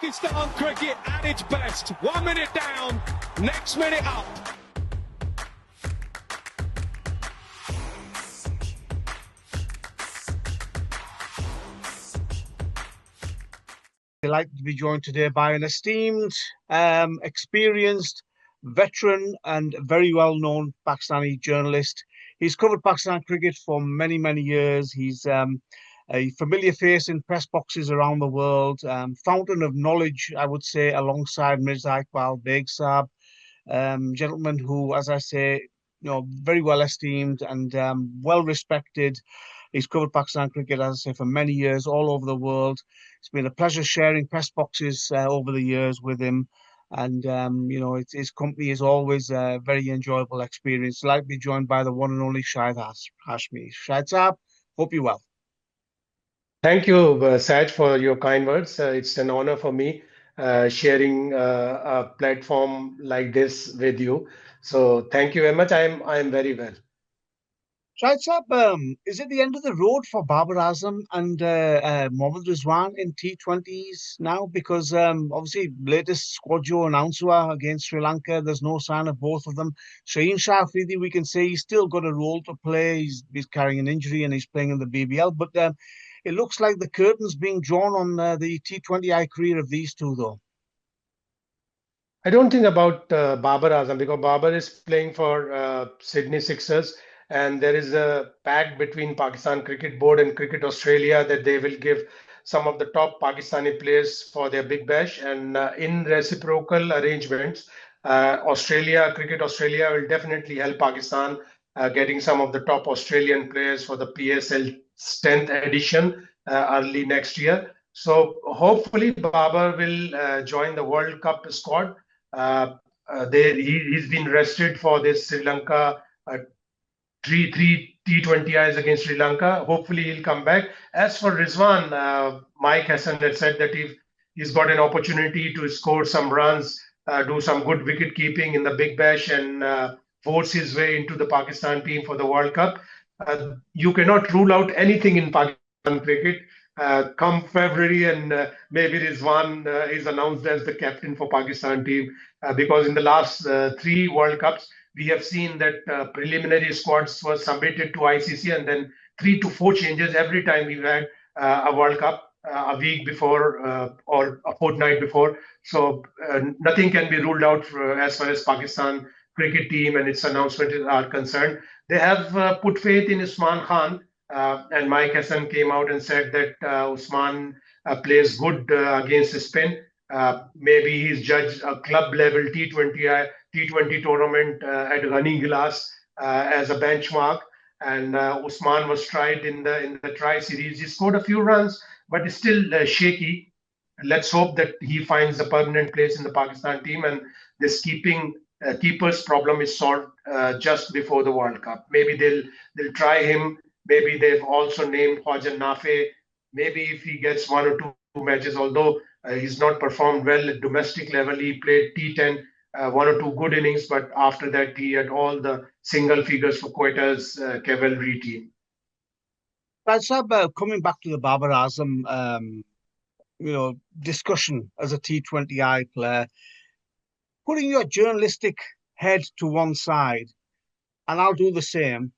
Pakistan cricket at its best. 1 minute down, next minute up. Delighted to be joined today by an esteemed, experienced, veteran, and very well-known Pakistani journalist. He's covered Pakistan cricket for many, many years. He's a familiar face in press boxes around the world, fountain of knowledge, I would say, alongside Mirza Iqbal Beg Saab, gentleman who, as I say, very well esteemed and well respected. He's covered Pakistan cricket, as I say, for many years all over the world. It's been a pleasure sharing press boxes over the years with him. And, his company is always a very enjoyable experience. Like to be joined by the one and only Shahid Hashmi. Shahid Saab, hope you're well. Thank you, Saj, for your kind words. It's an honor for me sharing a platform like this with you. So thank you very much. I am very well. Shahid Saab, is it the end of the road for Babar Azam and Mohammad Rizwan in T20s now? Because obviously, latest squad Joe announcement against Sri Lanka, there's no sign of both of them. Shaheen Shah Afridi, we can say he's still got a role to play. He's carrying an injury and he's playing in the BBL. But it looks like the curtain's being drawn on the T20I career of these two, though. I don't think about Babar Azam because Babar is playing for Sydney Sixers, and there is a pact between Pakistan Cricket Board and Cricket Australia that they will give some of the top Pakistani players for their Big Bash, and in reciprocal arrangements, Cricket Australia will definitely help Pakistan getting some of the top Australian players for the PSL 10th edition early next year. So hopefully Babar will join the World Cup squad. He's been rested for this Sri Lanka three T20Is against Sri Lanka. Hopefully he'll come back. As for Rizwan, Mike Hassan had said that if he's got an opportunity to score some runs, do some good wicket keeping in the Big Bash and force his way into the Pakistan team for the World Cup. You cannot rule out anything in Pakistan cricket. Come February and maybe Rizwan is announced as the captain for Pakistan team because in the last 3 World Cups, we have seen that preliminary squads were submitted to ICC and then 3 to 4 changes every time we've had a World Cup a week before or a fortnight before. So nothing can be ruled out as far as Pakistan cricket team and its announcement are concerned. They have put faith in Usman Khan. And Mike Hassan came out and said that Usman plays good against the spin. Maybe he's judged a club level T20 tournament at Running Glass as a benchmark. And Usman was tried in the Tri Series. He scored a few runs, but it's still shaky. Let's hope that he finds a permanent place in the Pakistan team and this keeper's problem is solved just before the World Cup. Maybe they'll try him. Maybe they've also named Khawaja Nafay. Maybe if he gets 1 or 2 matches, although he's not performed well at domestic level, he played T10, 1 or 2 good innings, but after that he had all the single figures for Quetta's cavalry team. Right, Sab, coming back to the Babar Azam, discussion as a T20I player, putting your journalistic head to one side, and I'll do the same.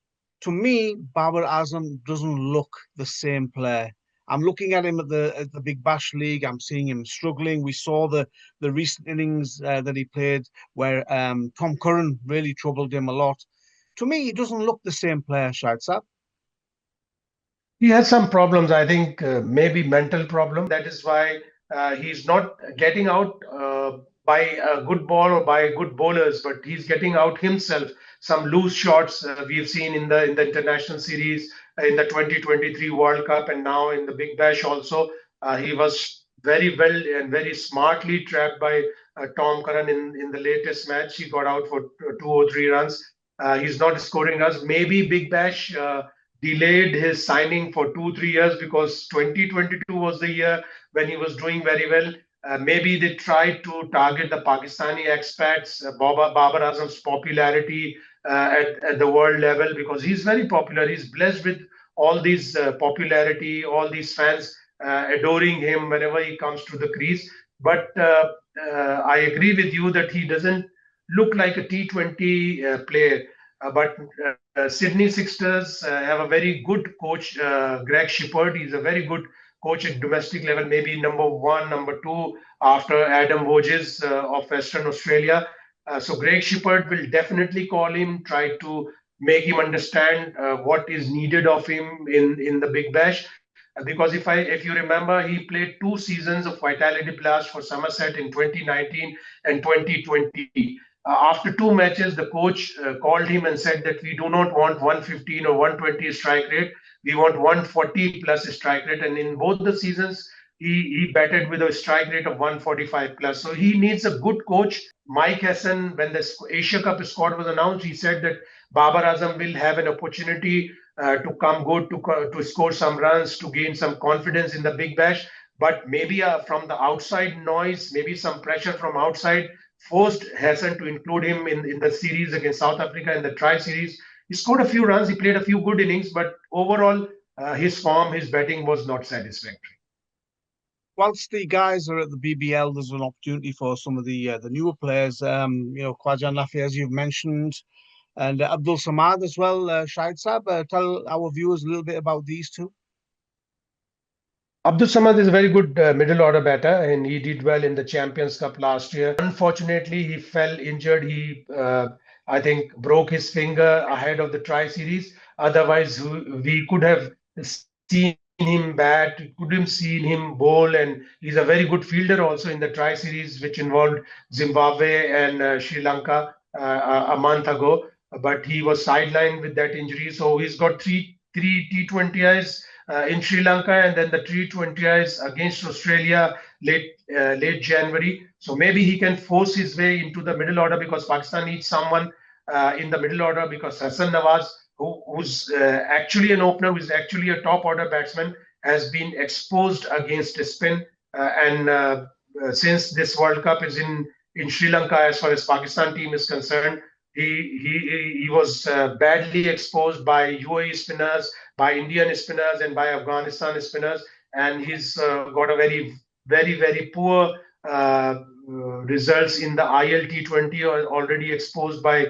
To me, Babar Azam doesn't look the same player. I'm looking at him at the Big Bash League. I'm seeing him struggling. We saw the recent innings that he played where Tom Curran really troubled him a lot. To me, he doesn't look the same player, Shahid Saab. He has some problems, I think, maybe mental problem. That is why he's not getting out by a good ball or by good bowlers, but he's getting out himself. Some loose shots we've seen in the international series, in the 2023 World Cup, and now in the Big Bash also. He was very well and very smartly trapped by Tom Curran in the latest match. He got out for 2 or 3 runs. He's not scoring runs. Maybe Big Bash delayed his signing for 2-3 years because 2022 was the year when he was doing very well. Maybe they tried to target the Pakistani expats, Babar Azam's popularity at the world level because he's very popular. He's blessed with all these popularity, all these fans adoring him whenever he comes to the crease. But I agree with you that he doesn't look like a T20 player. But Sydney Sixers have a very good coach, Greg Shipperd. He's a very good coach at domestic level, maybe number one, number two after Adam Voges of Western Australia. So Greg Shipperd will definitely call him, try to make him understand what is needed of him in the Big Bash. Because if you remember, he played 2 seasons of Vitality Blast for Somerset in 2019 and 2020. After 2 matches, the coach called him and said that we do not want 115 or 120 strike rate. We want 140 plus strike rate. And in both the seasons, he batted with a strike rate of 145 plus. So he needs a good coach. Mike Hassan, when the Asia Cup squad was announced, he said that Babar Azam will have an opportunity to come good, to score some runs, to gain some confidence in the Big Bash. But maybe from the outside noise, maybe some pressure from outside forced Hassan to include him in the series against South Africa in the Tri Series. He scored a few runs, he played a few good innings, but overall, his form, his batting was not satisfactory. Whilst the guys are at the BBL, there's an opportunity for some of the newer players. Khawaja Nafay, as you've mentioned, and Abdul Samad as well. Shahid Saab, tell our viewers a little bit about these two. Abdul Samad is a very good middle order batter, and he did well in the Champions Cup last year. Unfortunately, he fell injured. I think, broke his finger ahead of the Tri Series. Otherwise, we could have seen him bat, could have seen him bowl, and he's a very good fielder also in the Tri Series, which involved Zimbabwe and Sri Lanka a month ago. But he was sidelined with that injury, so he's got three T20Is in Sri Lanka, and then the T20Is against Australia late January. So maybe he can force his way into the middle order, because Pakistan needs someone in the middle order, because Hassan Nawaz, who's actually an opener, who's actually a top order batsman, has been exposed against spin. Since this World Cup is in Sri Lanka, as far as Pakistan team is concerned, he was badly exposed by UAE spinners, by Indian spinners, and by Afghanistan spinners, and he's got a very poor results in the ILT20, already exposed by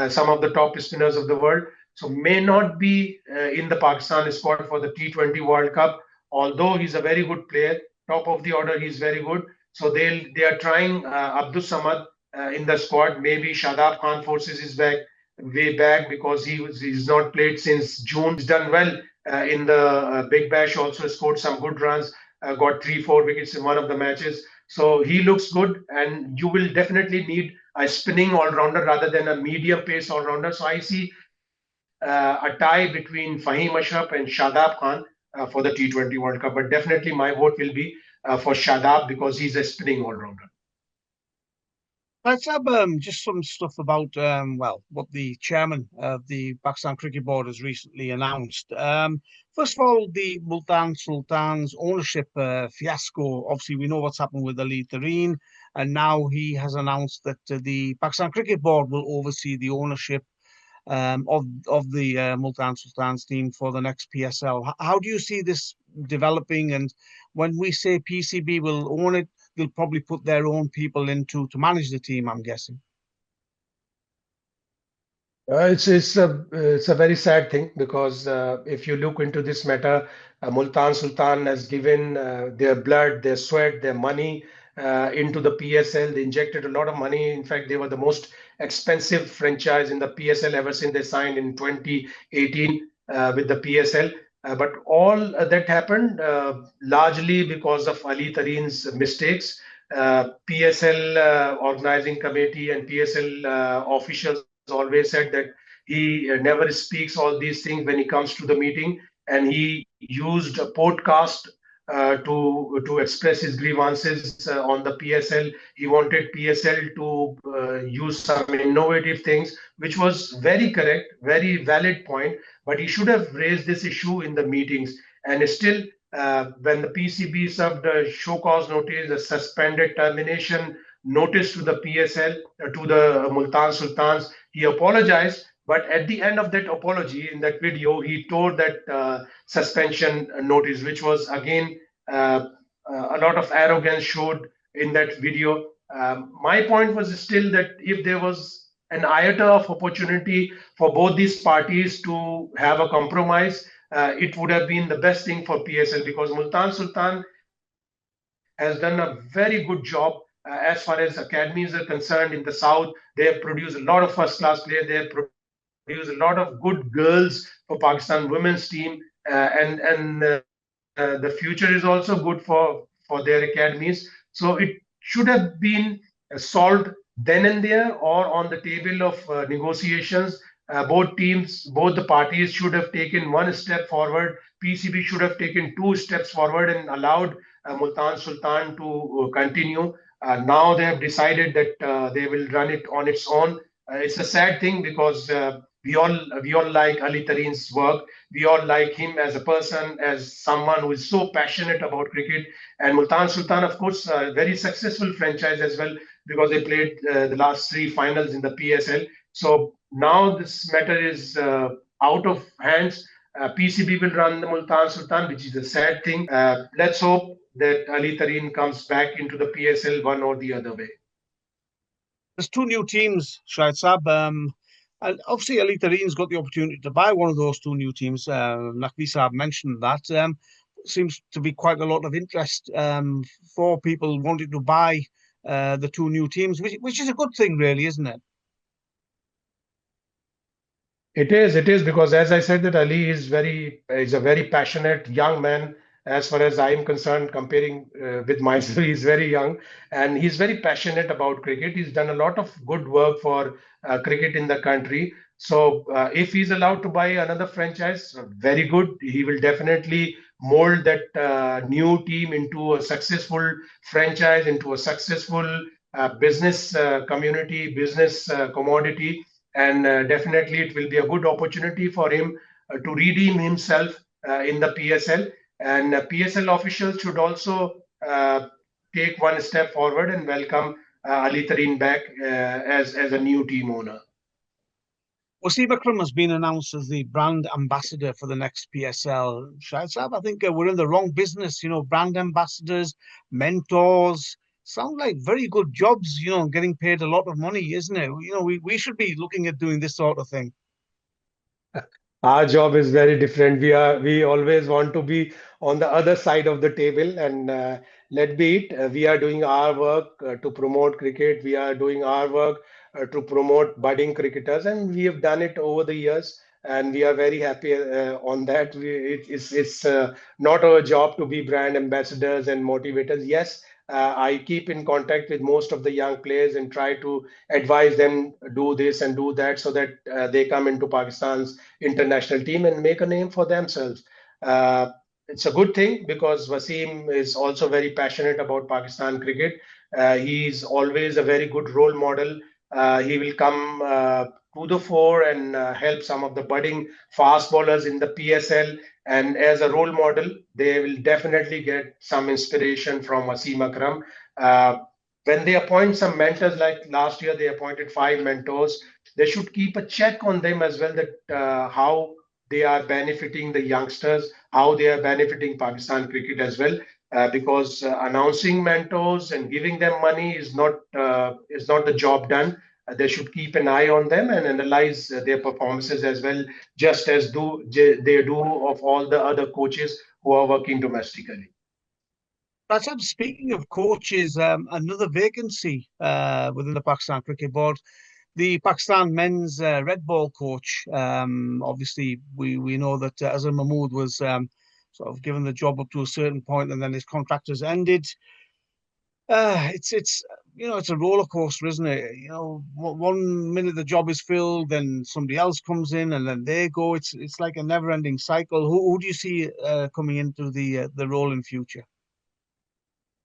some of the top spinners of the world. So may not be in the Pakistan squad for the T20 World Cup, although he's a very good player, top of the order, he's very good. So they are trying Abdul Samad in the squad. Maybe Shadab Khan forces his way back, because he's not played since June. He's done well in the Big Bash, also scored some good runs, got 3-4 wickets in one of the matches. So he looks good, and you will definitely need a spinning all-rounder rather than a medium pace all-rounder. So I see a tie between Fahim Ashraf and Shadab Khan for the T20 World Cup. But definitely my vote will be for Shadab, because he's a spinning all-rounder. Let's have just some stuff about what the chairman of the Pakistan Cricket Board has recently announced. First of all, the Multan Sultans ownership fiasco. Obviously, we know what's happened with Ali Tareen, and now he has announced that the Pakistan Cricket Board will oversee the ownership of the Multan Sultans team for the next PSL. How do you see this developing? And when we say PCB will own it, they'll probably put their own people to manage the team, I'm guessing. It's a very sad thing, because if you look into this matter, Multan Sultan has given their blood, their sweat, their money into the PSL. They injected a lot of money. In fact, they were the most expensive franchise in the PSL ever since they signed in 2018 with the PSL. But all that happened largely because of Ali Tareen's mistakes. PSL organizing committee and PSL officials always said that he never speaks all these things when he comes to the meeting, and he used a podcast to express his grievances on the PSL. He wanted PSL to use some innovative things, which was very correct, very valid point. But he should have raised this issue in the meetings. And still, when the PCB served a show cause notice, a suspended termination notice to the PSL, to the Multan Sultans, he apologized. But at the end of that apology, in that video, he tore that suspension notice, which was again a lot of arrogance showed in that video. My point was still that if there was an iota of opportunity for both these parties to have a compromise, it would have been the best thing for PSL, because Multan Sultan has done a very good job as far as academies are concerned in the south. They have produced a lot of first-class players. They have produced a lot of good girls for Pakistan women's team, and the future is also good for their academies. So it should have been solved then and there, or on the table of negotiations. Both the parties should have taken one step forward. PCB should have taken two steps forward and allowed Multan Sultan to continue. Now they have decided that they will run it on its own. It's a sad thing, because we all like Ali Tareen's work. We all like him as a person, as someone who is so passionate about cricket. And Multan Sultan, of course, a very successful franchise as well, because they played the last three finals in the PSL. So now this matter is out of hands. PCB will run the Multan Sultan, which is a sad thing. Let's hope that Ali Tareen comes back into the PSL one or the other way. There's two new teams, Shahid Saab. And obviously, Ali Tareen's got the opportunity to buy one of those two new teams. Nafay Saab mentioned that. Seems to be quite a lot of interest for people wanting to buy the two new teams, which is a good thing, really, isn't it? It is, because as I said, that Ali is a very passionate young man. As far as I'm concerned, comparing with myself, he's very young and he's very passionate about cricket. He's done a lot of good work for cricket in the country. So if he's allowed to buy another franchise, very good. He will definitely mold that new team into a successful franchise, into a successful business community, business commodity, and definitely it will be a good opportunity for him to redeem himself in the PSL. And PSL officials should also take one step forward and welcome Ali Tareen back as a new team owner. Wasim Akram has been announced as the brand ambassador for the next PSL. Shahid Saab, I think we're in the wrong business. Brand ambassadors, mentors, sound like very good jobs, getting paid a lot of money, isn't it? We should be looking at doing this sort of thing. Our job is very different. We always want to be on the other side of the table, and let be it. We are doing our work to promote cricket. We are doing our work to promote budding cricketers, and we have done it over the years. And we are very happy on that. It's not our job to be brand ambassadors and motivators. Yes, I keep in contact with most of the young players and try to advise them do this and do that, so that they come into Pakistan's international team and make a name for themselves. It's a good thing, because Wasim is also very passionate about Pakistan cricket. He's always a very good role model. He will come to the fore and help some of the budding fast bowlers in the PSL. And as a role model, they will definitely get some inspiration from Wasim Akram. When they appoint some mentors, like last year they appointed 5 mentors, they should keep a check on them as well, that how they are benefiting the youngsters, how they are benefiting Pakistan cricket as well. Because announcing mentors and giving them money is not the job done. They should keep an eye on them and analyze their performances as well, just as they do of all the other coaches who are working domestically. That's speaking of coaches, another vacancy within the Pakistan Cricket Board. The Pakistan men's red ball coach. Obviously, we know that Azhar Mahmood was sort of given the job up to a certain point, and then his contract has ended. It's a roller coaster, isn't it? One minute the job is filled, then somebody else comes in, and then they go. It's like a never-ending cycle. Who do you see coming into the role in future?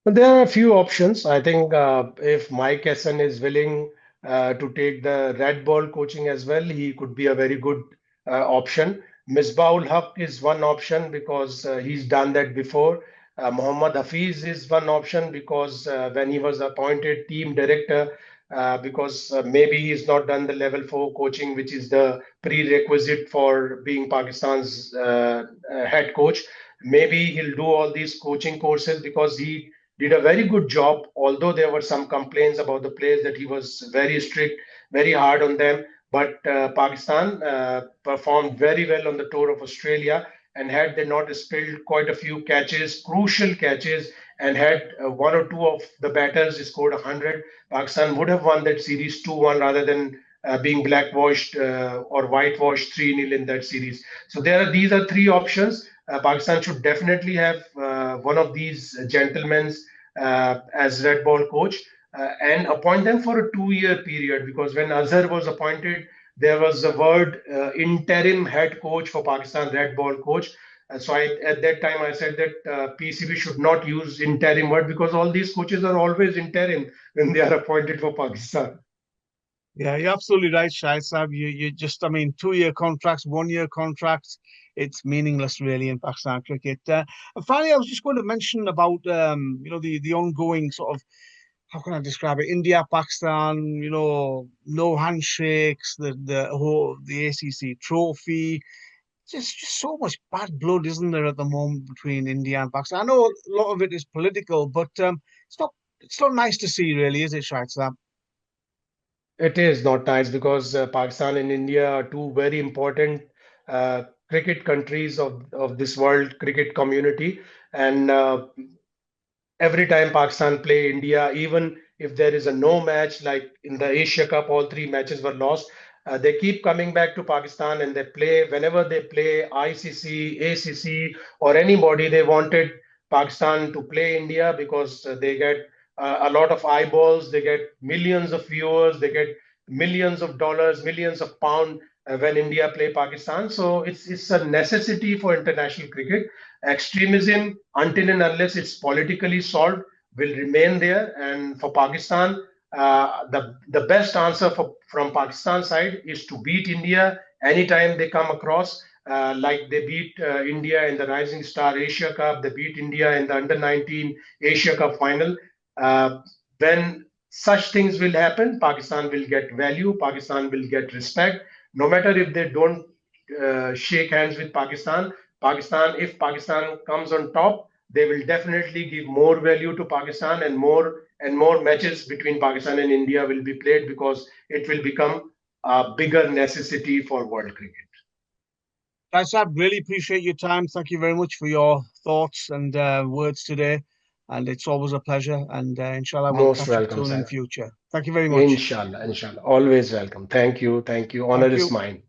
But there are a few options. I think if Mike Essen is willing to take the red ball coaching as well, he could be a very good option. Misbahul Haq is one option, because he's done that before. Mohammad Hafiz is one option, because when he was appointed team director, because maybe he's not done the level 4 coaching, which is the prerequisite for being Pakistan's head coach. Maybe he'll do all these coaching courses, because did a very good job, although there were some complaints about the players that he was very strict, very hard on them. But Pakistan performed very well on the tour of Australia, and had they not spilled quite a few catches, crucial catches, and had one or two of the batters scored 100, Pakistan would have won that series 2-1 rather than being blackwashed or whitewashed 3-0 in that series. So these are three options. Pakistan should definitely have one of these gentlemen as red ball coach and appoint them for a 2-year period, because when Azhar was appointed, there was a word interim head coach for Pakistan, red ball coach. So at that time I said that PCB should not use interim word, because all these coaches are always interim when they are appointed for Pakistan. Yeah, you're absolutely right, Shahid Saab. You just, I mean, 2-year contracts, 1-year contracts, it's meaningless really in Pakistan cricket. And finally, I was just going to mention about the ongoing sort of, how can I describe it? India, Pakistan, no handshakes, the ACC trophy. Just so much bad blood, isn't there, at the moment between India and Pakistan? I know a lot of it is political, but it's not nice to see, really, is it, Shahid Saab? It is not nice, because Pakistan and India are two very important cricket countries of this world cricket community. And every time Pakistan play India, even if there is a no match, like in the Asia Cup, all three matches were lost. They keep coming back to Pakistan, and they play whenever they play ICC, ACC, or anybody. They wanted Pakistan to play India because they get a lot of eyeballs, they get millions of viewers, they get millions of dollars, millions of pounds when India play Pakistan. So it's a necessity for international cricket. Extremism, until and unless it's politically solved, will remain there. And for Pakistan, the best answer from Pakistan side is to beat India anytime they come across. Like they beat India in the Rising Star Asia Cup, they beat India in the Under 19 Asia Cup final. Uh, when such things will happen, Pakistan will get value, Pakistan will get respect, no matter if they don't shake hands with Pakistan. If Pakistan comes on top, they will definitely give more value to Pakistan, and more matches between Pakistan and India will be played, because it will become a bigger necessity for world cricket. Guys, I really appreciate your time. Thank you very much for your thoughts and words today. And it's always a pleasure. And inshallah, we'll Most catch up welcome, soon in sir. future. Thank you very much. Inshallah, inshallah. Always welcome. Thank you. Thank you. Honor Thank is you. mine.